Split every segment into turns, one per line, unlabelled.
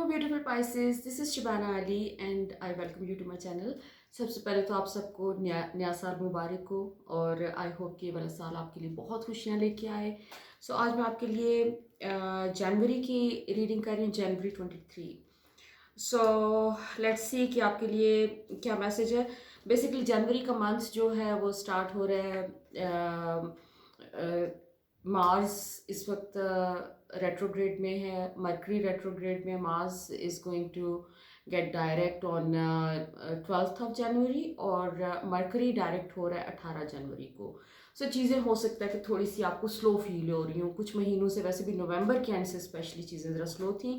Hello beautiful Pisces, this is Shabana Ali and I welcome you to my channel। सबसे पहले तो आप सबको नया साल मुबारक हो और आई होप कि ये वाला साल आपके लिए बहुत खुशियाँ लेके आए। सो आज मैं आपके लिए जनवरी की रीडिंग कर रही हूँ, जनवरी 23। सो लेट्स सी कि आपके लिए क्या मैसेज है। बेसिकली जनवरी का मंथ जो है वो स्टार्ट हो रहा है। मार्स इस वक्त रेट्रोग्रेड में है, मरकरी रेट्रोग्रेड में। Mars is going to get direct on 12th of January और मरकरी डायरेक्ट हो रहा है 18 जनवरी को। सो चीज़ें हो सकता है कि थोड़ी सी आपको स्लो फील हो रही हूँ कुछ महीनों से। वैसे भी नवंबर के एंड से स्पेशली चीज़ें ज़रा स्लो थी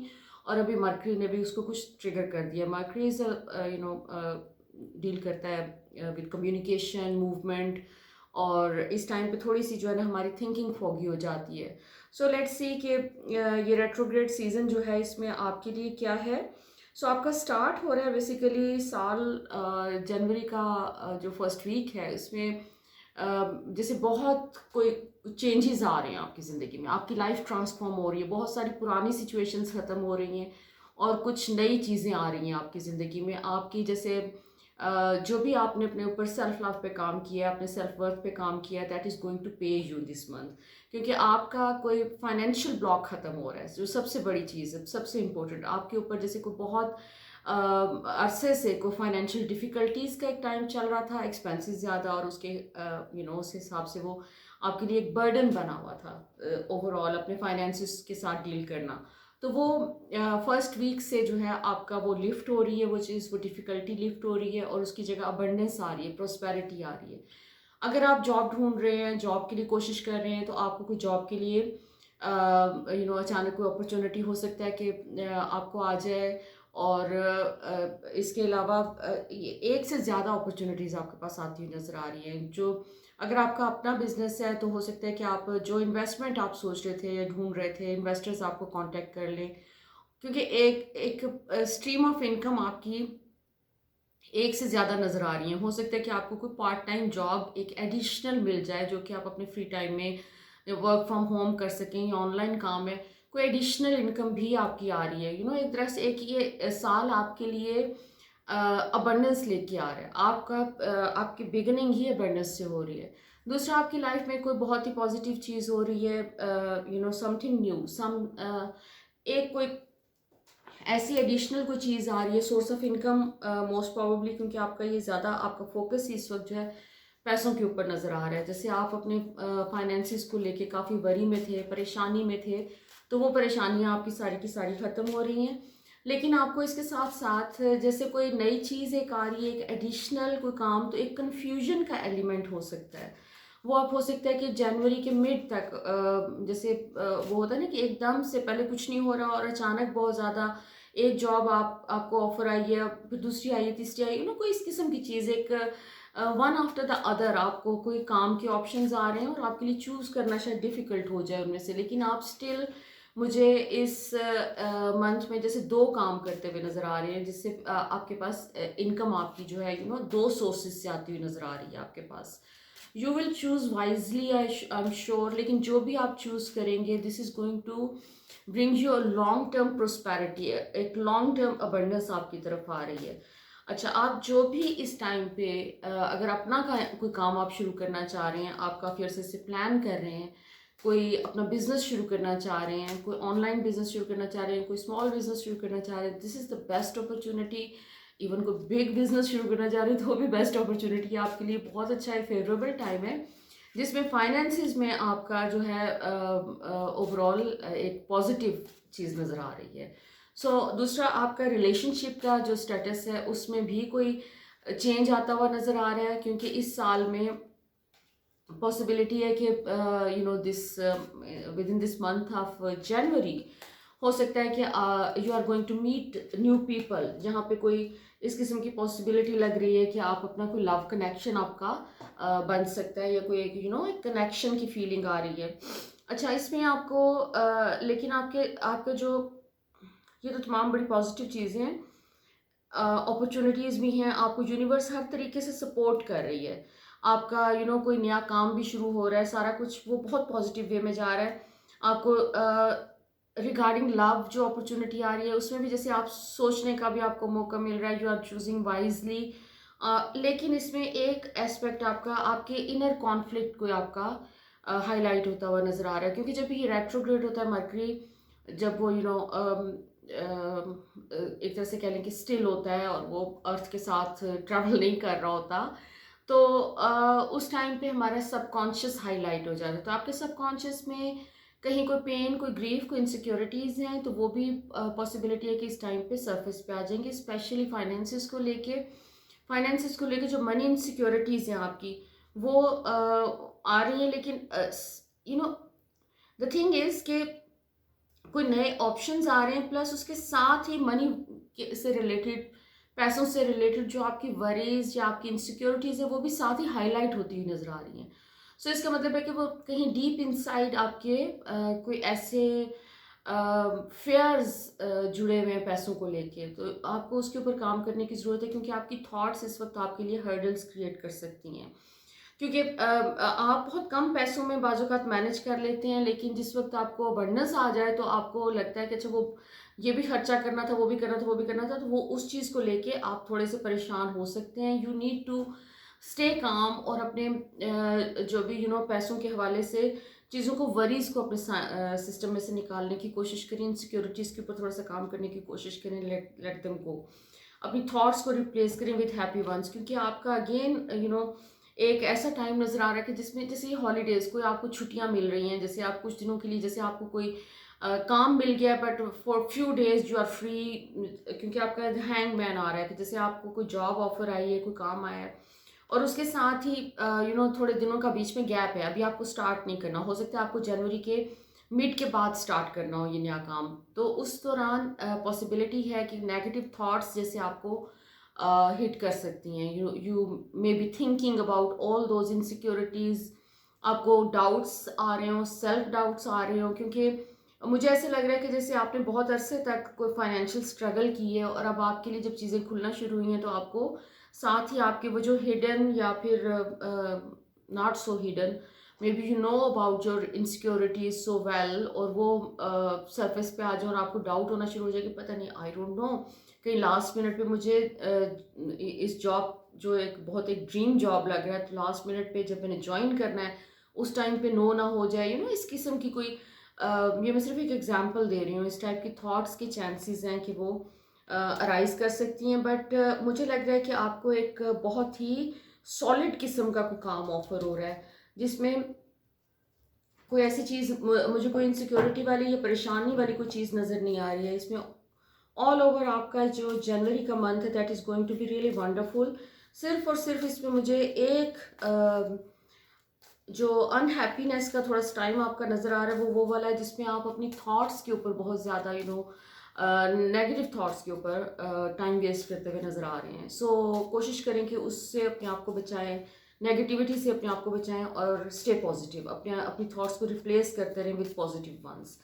और अभी मरकरी ने भी उसको कुछ ट्रिगर कर दिया। मरकरी इज़ डील करता है विद कम्युनिकेशन, मूवमेंट, और इस टाइम पे थोड़ी सी जो है ना हमारी थिंकिंग फॉगी हो जाती है। सो लेट्स सी कि ये रेट्रोग्रेड सीज़न जो है इसमें आपके लिए क्या है। सो आपका स्टार्ट हो रहा है बेसिकली साल जनवरी का जो फर्स्ट वीक है इसमें जैसे बहुत कोई चेंजेस आ रहे हैं आपकी ज़िंदगी में, आपकी लाइफ ट्रांसफॉर्म हो रही है, बहुत सारी पुरानी सिचुएशंस ख़त्म हो रही हैं और कुछ नई चीज़ें आ रही हैं आपकी ज़िंदगी में। आपकी जैसे जो भी आपने अपने ऊपर सेल्फ लव पे काम किया, अपने सेल्फ वर्थ पे काम किया, दैट इज़ गोइंग टू पे यू दिस मंथ। क्योंकि आपका कोई फाइनेंशियल ब्लॉक ख़त्म हो रहा है, जो सबसे बड़ी चीज़ है, सबसे इम्पोर्टेंट। आपके ऊपर जैसे कोई बहुत अरसे से कोई फाइनेंशियल डिफ़िकल्टीज़ का एक टाइम चल रहा था, एक्सपेंसेस ज़्यादा, और उसके उस हिसाब से वो आपके लिए एक बर्डन बना हुआ था ओवरऑल अपने फाइनेंसिस के साथ डील करना। तो वो फर्स्ट वीक से जो है आपका वो लिफ्ट हो रही है, वो चीज़, वो डिफ़िकल्टी लिफ्ट हो रही है और उसकी जगह अबंडेंस आ रही है, प्रॉस्पेरिटी आ रही है। अगर आप जॉब ढूंढ रहे हैं, जॉब के लिए कोशिश कर रहे हैं, तो आपको कोई जॉब के लिए अचानक कोई अपॉर्चुनिटी हो सकता है कि आपको आ जाए। और इसके अलावा एक से ज़्यादा अपॉर्चुनिटीज़ आपके पास आती हुई नज़र आ रही हैं। जो अगर आपका अपना बिजनेस है तो हो सकता है कि आप जो इन्वेस्टमेंट आप सोच रहे थे या ढूंढ रहे थे, इन्वेस्टर्स आपको कांटेक्ट कर लें, क्योंकि एक एक स्ट्रीम ऑफ इनकम आपकी एक से ज़्यादा नज़र आ रही है। हो सकता है कि आपको कोई पार्ट टाइम जॉब एक एडिशनल मिल जाए जो कि आप अपने फ्री टाइम में वर्क फ्रॉम होम कर सकें, या ऑनलाइन काम है, कोई एडिशनल इनकम भी आपकी आ रही है। एक तरह से एक ये साल आपके लिए अबंडेंस लेके आ रहा है। आपकी बिगनिंग ही अबंडेंस से हो रही है। दूसरा, आपकी लाइफ में कोई बहुत ही पॉजिटिव चीज़ हो रही है, समथिंग न्यू, एक कोई ऐसी एडिशनल कोई चीज़ आ रही है, source of income most probably, क्योंकि आपका ये ज़्यादा आपका फोकस इस वक्त जो है पैसों के ऊपर नज़र आ रहा है। जैसे आप अपने फाइनेंसिस को लेके काफ़ी वरी में थे, परेशानी में थे, तो वो परेशानियां आपकी सारी की सारी ख़त्म हो रही हैं। लेकिन आपको इसके साथ साथ जैसे कोई नई चीज़ एक आ रही है, एक एडिशनल कोई काम, तो एक कन्फ्यूजन का एलिमेंट हो सकता है। वो आप हो सकता है कि जनवरी के मिड तक जैसे वो होता है ना कि एकदम से पहले कुछ नहीं हो रहा और अचानक बहुत ज़्यादा एक जॉब आपको ऑफर आई है, फिर दूसरी आई है, तीसरी आई है, कोई इस किस्म की चीज़, एक वन आफ्टर द अदर आपको कोई काम के ऑप्शंस आ रहे हैं और आपके लिए चूज़ करना शायद डिफ़िकल्ट हो जाए उनमें से। लेकिन आप स्टिल मुझे इस मंथ में जैसे दो काम करते हुए नज़र आ रहे हैं, जिससे आपके पास इनकम आपकी जो है दो सोर्सेज से आती हुई नज़र आ रही है आपके पास। You will choose wisely, I am sure. लेकिन जो भी आप चूज़ करेंगे, this is going to bring you a long term prosperity, एक लॉन्ग टर्म अबंडेंस आपकी तरफ आ रही है। अच्छा, आप जो भी इस टाइम पे अगर अपना कोई काम आप शुरू करना चाह रहे हैं, आप काफ़ी अर्से से प्लान कर रहे हैं, कोई अपना बिजनेस शुरू करना चाह रहे हैं, कोई ऑनलाइन बिजनेस शुरू करना चाह रहे हैं, कोई स्मॉल बिजनेस शुरू करना चाह रहे हैं, this is the best opportunity. Even कोई बिग बिजनेस शुरू करना चाह रहे हैं तो भी बेस्ट अपॉर्चुनिटी है आपके लिए। बहुत अच्छा है, फेवरेबल टाइम है, जिसमें फाइनेंसिस में आपका जो है ओवरऑल एक पॉजिटिव चीज़ नज़र आ रही है। दूसरा, आपका रिलेशनशिप का जो स्टेटस है उसमें भी कोई चेंज आता हुआ नज़र आ रहा है, क्योंकि इस साल में पॉसिबिलिटी है कि this within this month of January हो सकता है कि you are going to meet new people, जहाँ पे कोई इस किस्म की पॉसिबिलिटी लग रही है कि आप अपना कोई लव कनेक्शन आपका बन सकता है, या कोई एक एक कनेक्शन की फीलिंग आ रही है। अच्छा, इसमें आपको लेकिन आपके आपके जो ये तो तमाम बड़ी पॉजिटिव चीज़ें हैं, अपॉर्चुनिटीज़ भी हैं, आपको यूनिवर्स हर तरीके से सपोर्ट कर रही है। आपका कोई नया काम भी शुरू हो रहा है, सारा कुछ वो बहुत पॉजिटिव वे में जा रहा है। आपको रिगार्डिंग लव जो अपॉर्चुनिटी आ रही है उसमें भी जैसे आप सोचने का भी आपको मौका मिल रहा है, यू आर चूजिंग वाइजली। लेकिन इसमें एक एस्पेक्ट आपका आपके इनर कॉन्फ्लिक्ट को आपका हाईलाइट होता हुआ नज़र आ रहा है, क्योंकि जब ये रेट्रोग्रेड होता है मरकरी, जब वो एक तरह से कह लें कि स्टिल होता है और वो अर्थ के साथ ट्रैवल नहीं कर रहा होता, तो उस टाइम पे हमारा सबकॉन्शियस हाईलाइट हो जाता है। तो आपके सबकॉन्शियस में कहीं कोई पेन, कोई ग्रीफ, कोई इनसिक्योरिटीज़ हैं, तो वो भी पॉसिबिलिटी है कि इस टाइम पे सरफेस पे आ जाएंगे, स्पेशली फाइनेंसिस को लेके जो मनी इनसिक्योरिटीज़ हैं आपकी, वो आ रही हैं। लेकिन you know the thing is कि कोई नए ऑप्शंस आ रहे हैं, प्लस उसके साथ ही मनी से रिलेटेड, पैसों से रिलेटेड जो आपकी वरीज या आपकी इनसिक्योरिटीज़ है वो भी साथ ही हाईलाइट होती हुई नज़र आ रही हैं। सो इसका मतलब है कि वो कहीं डीप इनसाइड आपके कोई ऐसे फेयर्स जुड़े हुए हैं पैसों को लेके, तो आपको उसके ऊपर काम करने की ज़रूरत है, क्योंकि आपकी थॉट्स इस वक्त आपके लिए हर्डल्स क्रिएट कर सकती हैं। क्योंकि आप बहुत कम पैसों में बाज़-औक़ात मैनेज कर लेते हैं, लेकिन जिस वक़्त आपको अबंडेंस आ जाए तो आपको लगता है कि अच्छा, वो ये भी खर्चा करना था, वो भी करना था, वो भी करना था, तो वो उस चीज़ को लेके आप थोड़े से परेशान हो सकते हैं। You need to stay calm और अपने जो भी पैसों के हवाले से चीज़ों को, वरीज़ को अपने सिस्टम में से निकालने की कोशिश करें, इनसिक्योरिटीज़ के ऊपर थोड़ा सा काम करने की कोशिश करें, लेट लेट देम गो। अपनी थॉट्स को रिप्लेस करें विद हैप्पी वंस, क्योंकि आपका अगेन एक ऐसा टाइम नज़र आ रहा है कि जिसमें जैसे ये हॉलीडेज़, कोई आपको छुट्टियां मिल रही हैं, जैसे आप कुछ दिनों के लिए, जैसे आपको कोई काम मिल गया but for few days you are free, क्योंकि आपका हैंग मैन आ रहा है कि जैसे आपको कोई जॉब ऑफर आई है, कोई काम आया है, और उसके साथ ही थोड़े दिनों का बीच में गैप है, अभी आपको स्टार्ट नहीं करना, हो सकता है आपको जनवरी के मिड के बाद स्टार्ट करना हो ये नया काम। तो उस दौरान पॉसिबिलिटी है कि नेगेटिव थॉट्स जैसे आपको हिट कर सकती हैं। You may be thinking about all those insecurities, आपको डाउट्स आ रहे हो, सेल्फ डाउट्स आ रहे हो, क्योंकि मुझे ऐसे लग रहा है कि जैसे आपने बहुत अरसे तक कोई फाइनेंशियल स्ट्रगल की है, और अब आपके लिए जब चीज़ें खुलना शुरू हुई हैं तो आपको साथ ही आपके वो जो हिडन या फिर not so hidden, may be you know about your insecurities so well, और वो सरफेस पे आ जाए और आपको डाउट होना शुरू हो जाए कि पता नहीं, आई डोंट नो, कहीं लास्ट मिनट पे मुझे इस जॉब जो एक ड्रीम जॉब लग रहा है, तो लास्ट मिनट पे जब मैंने ज्वाइन करना है उस टाइम पे नो ना हो जाए, इस किस्म की कोई ये मैं सिर्फ एक एग्जांपल दे रही हूँ, इस टाइप की थॉट्स के चांसेस हैं कि वो अराइज कर सकती हैं। बट मुझे लग रहा है कि आपको एक बहुत ही सॉलिड किस्म का कोई काम ऑफर हो रहा है, जिसमें कोई ऐसी चीज़, मुझे कोई इनसिक्योरिटी वाली या परेशानी वाली कोई चीज़ नज़र नहीं आ रही है इसमें। ऑल ओवर आपका जो जनवरी का मंथ है, that is going to be really wonderful. सिर्फ और सिर्फ इसमें मुझे एक जो अनहैप्पीनेस का थोड़ा सा टाइम आपका नज़र आ रहा है, वो वाला है जिसमें आप अपनी थॉट्स के ऊपर बहुत ज़्यादा नेगेटिव थॉट्स के ऊपर टाइम वेस्ट करते हुए नज़र आ रहे हैं। सो कोशिश करें कि उससे अपने आप को बचाएं, नेगेटिविटी से अपने आप को बचाएं, और स्टे पॉजिटिव, अपने अपनी थॉट्स को रिप्लेस करते रहें with positive once.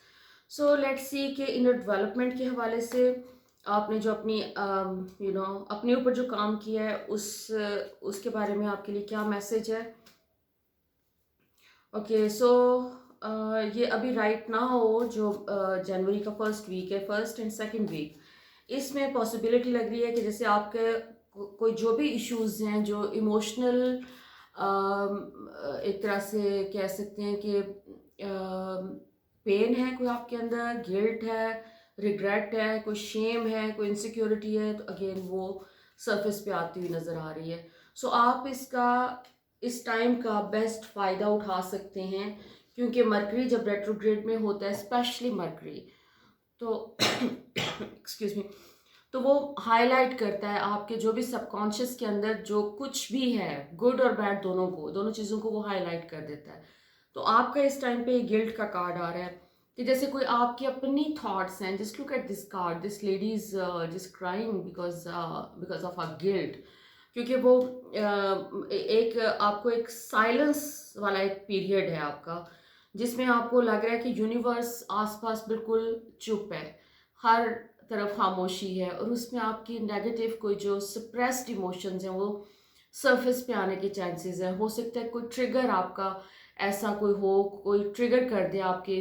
So let's see कि इनर डेवलपमेंट के हवाले से आपने जो अपनी अपने ऊपर जो काम किया है, उसके बारे में आपके लिए क्या मैसेज है। ओके, सो ये अभी राइट नाउ जो जनवरी का फर्स्ट वीक है, फर्स्ट एंड सेकंड वीक, इसमें पॉसिबिलिटी लग रही है कि जैसे आपके कोई जो भी इश्यूज हैं, जो इमोशनल एक तरह से कह सकते हैं कि पेन है कोई आपके अंदर, गिल्ट है, रिग्रेट है, कोई शेम है, कोई इनसिक्योरिटी है, तो अगेन वो सरफेस पे आती हुई नज़र आ रही है। सो आप इस टाइम का बेस्ट फ़ायदा उठा सकते हैं, क्योंकि मरकरी जब रेट्रोग्रेड में होता है, स्पेशली मरकरी, तो एक्सक्यूज मी, तो वो हाईलाइट करता है आपके जो भी सबकॉन्शियस के अंदर जो कुछ भी है, गुड और बैड, दोनों चीज़ों को वो हाईलाइट कर देता है। तो आपका इस टाइम पे गिल्ट का कार्ड आ रहा है कि जैसे कोई आपकी अपनी थॉट्स हैं। Just look at this card, this lady is just crying because of a guilt, क्योंकि वो एक आपको एक साइलेंस वाला एक पीरियड है आपका, जिसमें आपको लग रहा है कि यूनिवर्स आसपास बिल्कुल चुप है, हर तरफ खामोशी है, और उसमें आपकी नेगेटिव कोई जो सप्रेस्ड इमोशंस हैं वो सरफेस पे आने के चांसेस हैं। हो सकता है कोई ट्रिगर आपका ऐसा कोई हो, कोई ट्रिगर कर दे आपके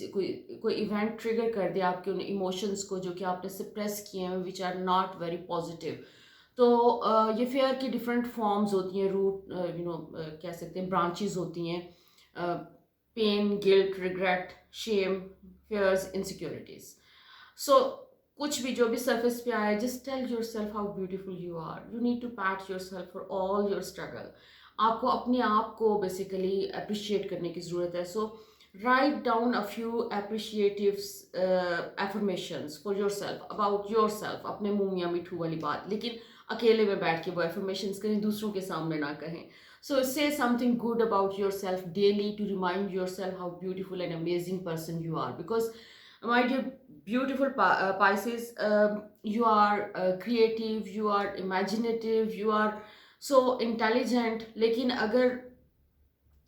कोई कोई इवेंट ट्रिगर कर दे आपके उन इमोशंस को जो कि आपने सप्रेस किए हैं, which are not very positive. तो ये फेयर की डिफरेंट फॉर्म्स होती हैं, रूट कह सकते हैं ब्रांचेस होती हैं, pain, guilt, regret, shame, fears, insecurities. So कुछ भी जो भी surface पे आए, just tell yourself how beautiful you are. You need to pat yourself for all your struggle. आपको अपने आप को basically appreciate करने की ज़रूरत है. So write down a few appreciative affirmations for yourself, about yourself. अपने मुंह मियाँ मिठू वाली बात, लेकिन अकेले में बैठ के वो affirmations करें, दूसरों के सामने ना कहें. So say something good about yourself daily to remind yourself how beautiful and amazing person you are. Because my dear beautiful Pisces, you are creative, you are imaginative, you are so intelligent. लेकिन अगर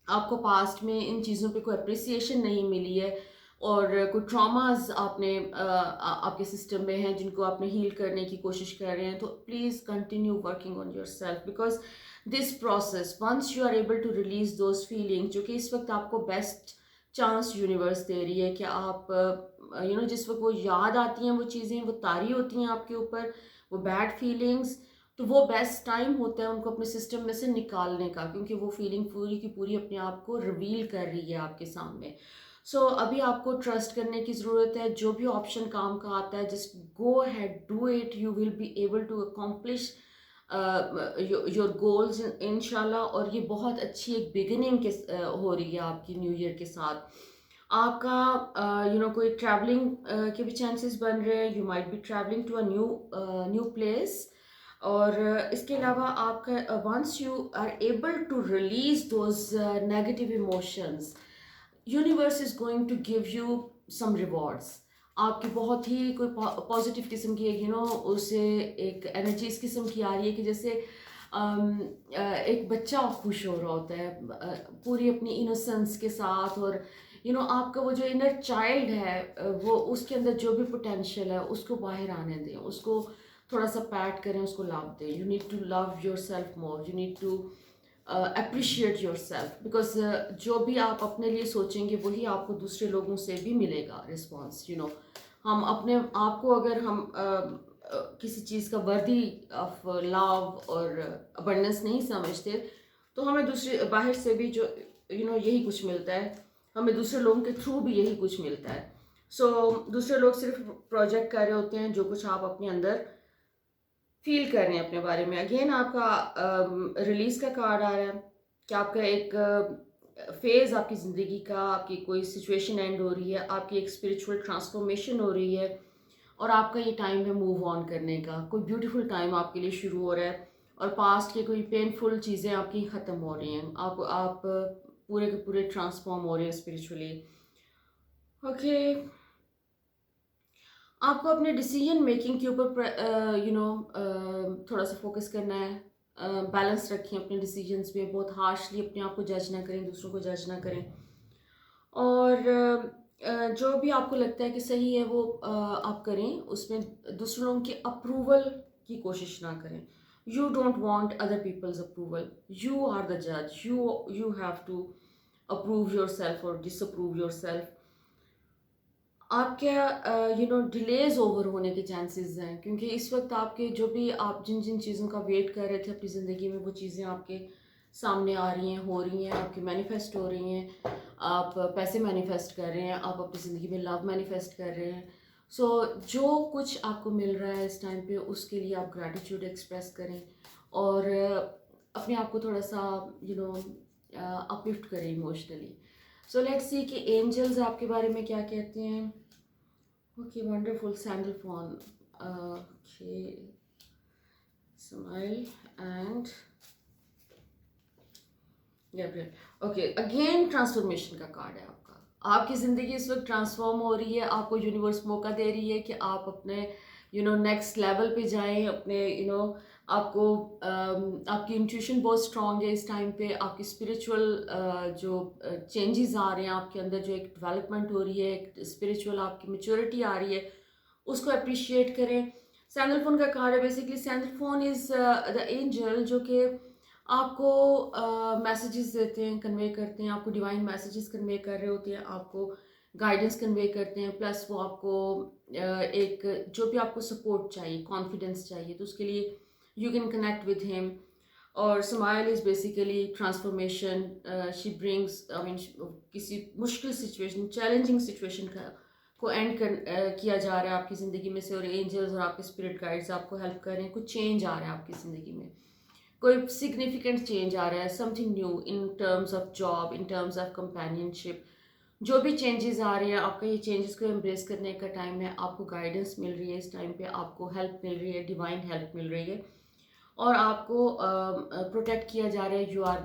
आपको past में इन चीज़ों पे कोई appreciation नहीं मिली है और कोई ट्रॉमास आपके सिस्टम में हैं जिनको आपने हील करने की कोशिश कर रहे हैं, तो please continue working on yourself, because this process once you are able to release those feelings, जो कि इस वक्त आपको बेस्ट चांस यूनिवर्स दे रही है कि आप जिस वक्त वो याद आती हैं वो चीज़ें, वो तारी होती हैं आपके ऊपर, वो बैड फीलिंग्स, तो वो बेस्ट टाइम होता है उनको अपने सिस्टम में से निकालने का, क्योंकि वो फीलिंग पूरी की पूरी अपने आप को रिवील कर रही है आपके सामने. सो अभी आपको ट्रस्ट करने की ज़रूरत है. जो भी ऑप्शन काम का आता है, just go ahead, do it. You will be able to accomplish your goals इंशाल्लाह. और ये बहुत अच्छी एक बिगिनिंग के हो रही है आपकी न्यू ईयर के साथ. आपका कोई ट्रैवलिंग के भी चांसेस बन रहे हैं. You might be travelling to a new place. और इसके अलावा आपका once you are able to release those negative emotions, universe is going to give you some rewards. आपकी बहुत ही कोई पॉजिटिव किस्म की उससे एक एनर्जी इस किस्म की आ रही है कि जैसे एक बच्चा खुश हो रहा होता है पूरी अपनी इनोसेंस के साथ. और आपका वो जो इनर चाइल्ड है, वो उसके अंदर जो भी पोटेंशियल है उसको बाहर आने दें, उसको थोड़ा सा पैट करें, उसको लव दें. You need to love yourself more, you need to appreciate yourself, because जो भी आप अपने लिए सोचेंगे वही आपको दूसरे लोगों से भी मिलेगा रिस्पॉन्स. हम अपने आप को अगर हम किसी चीज़ का वर्दी ऑफ लव और अबंडेंस नहीं समझते, तो हमें दूसरे बाहर से भी जो यही कुछ मिलता है, हमें दूसरे लोगों के थ्रू भी यही कुछ मिलता है. सो दूसरे लोग सिर्फ प्रोजेक्ट कर रहे होते हैं जो कुछ आप अपने अंदर फील कर रहे हैं अपने बारे में. अगेन आपका रिलीज का कार्ड आ रहा है कि आपका एक फेज आपकी ज़िंदगी का, आपकी कोई सिचुएशन एंड हो रही है, आपकी एक स्पिरिचुअल ट्रांसफॉर्मेशन हो रही है, और आपका ये टाइम है मूव ऑन करने का. कोई ब्यूटीफुल टाइम आपके लिए शुरू हो रहा है और पास्ट के कोई पेनफुल चीज़ें आपकी ख़त्म हो रही हैं. आप पूरे के पूरे ट्रांसफॉर्म हो रहे हैं स्पिरिचुअली. ओके, आपको अपने डिसीजन मेकिंग के ऊपर थोड़ा सा फोकस करना है. बैलेंस रखें अपने डिसीजंस में, बहुत हार्शली अपने आप को जज ना करें, दूसरों को जज ना करें. और जो भी आपको लगता है कि सही है वो आप करें, उसमें दूसरों लोगों की अप्रूवल की कोशिश ना करें. You don't want other peoples approval, you are the जज. You have to approve your self और डिसअप्रूव योर सेल्फ. आपके डिलेज ओवर होने के चांसेस हैं, क्योंकि इस वक्त आपके जो भी आप जिन जिन चीज़ों का वेट कर रहे थे अपनी ज़िंदगी में, वो चीज़ें आपके सामने आ रही हैं, हो रही हैं, आपकी मैनिफेस्ट हो रही हैं. आप पैसे मैनिफेस्ट कर रहे हैं, आप अपनी ज़िंदगी में लव मैनिफेस्ट कर रहे हैं. सो जो कुछ आपको मिल रहा है इस टाइम पे, उसके लिए आप ग्रैटिट्यूड एक्सप्रेस करें और अपने आप को थोड़ा सा अपलिफ्ट करें इमोशनली. सो लेट्स सी कि एंजल्स आपके बारे में क्या कहते हैं. Okay, wonderful. Sandalphon. Okay, smile and Gabriel. Okay, again transformation का कार्ड है आपका. आपकी ज़िंदगी इस वक्त ट्रांसफॉर्म हो रही है. आपको यूनिवर्स मौका दे रही है कि आप अपने नेक्स्ट लेवल पे जाएं. अपने आपको आपकी इंट्यूशन बहुत स्ट्रांग है इस टाइम पे. आपकी स्पिरिचुअल जो चेंजेस आ रहे हैं आपके अंदर, जो एक डेवलपमेंट हो रही है, एक स्पिरिचुअल आपकी मैच्योरिटी आ रही है, उसको अप्रिशिएट करें. सैंडल फोन का कार्ड है. Basically sandal phone is the angel जो कि आपको मैसेजेस देते हैं, कन्वे करते हैं, आपको डिवाइन मैसेजेस कन्वे कर रहे होते हैं, आपको गाइडेंस कन्वे करते हैं, प्लस वो आपको एक जो भी आपको सपोर्ट चाहिए, कॉन्फिडेंस चाहिए, तो उसके लिए you can connect with him. और smile is basically transformation, she brings I mean किसी मुश्किल सिचुएशन, चैलेंजिंग सिचुएशन का को एंड किया जा रहा है आपकी ज़िंदगी में से, और एंजल्स और आपके स्पिरिट गाइड्स आपको हेल्प कर रहे हैं, कुछ चेंज आ रहा है आपकी ज़िंदगी में, कोई सिग्निफिकेंट चेंज आ रहा है, something new in terms of job, in terms of companionship. जो भी चेंजेस आ रहे हैं, आपका ये चेंजेस को एम्ब्रेस करने का टाइम है, आपको गाइडेंस मिल रही है, इस टाइम पे आपको हेल्प मिल रही है, डिवाइन हेल्प मिल रही है, और आपको प्रोटेक्ट किया जा रहा है। You are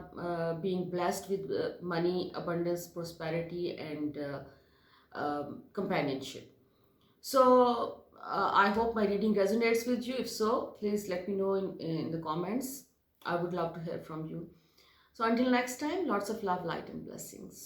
being blessed with money, abundance, prosperity and companionship. So I hope my reading resonates with you. If so, please let me know in the comments. I would love to hear from you. So until next time, lots of love, light, and blessings.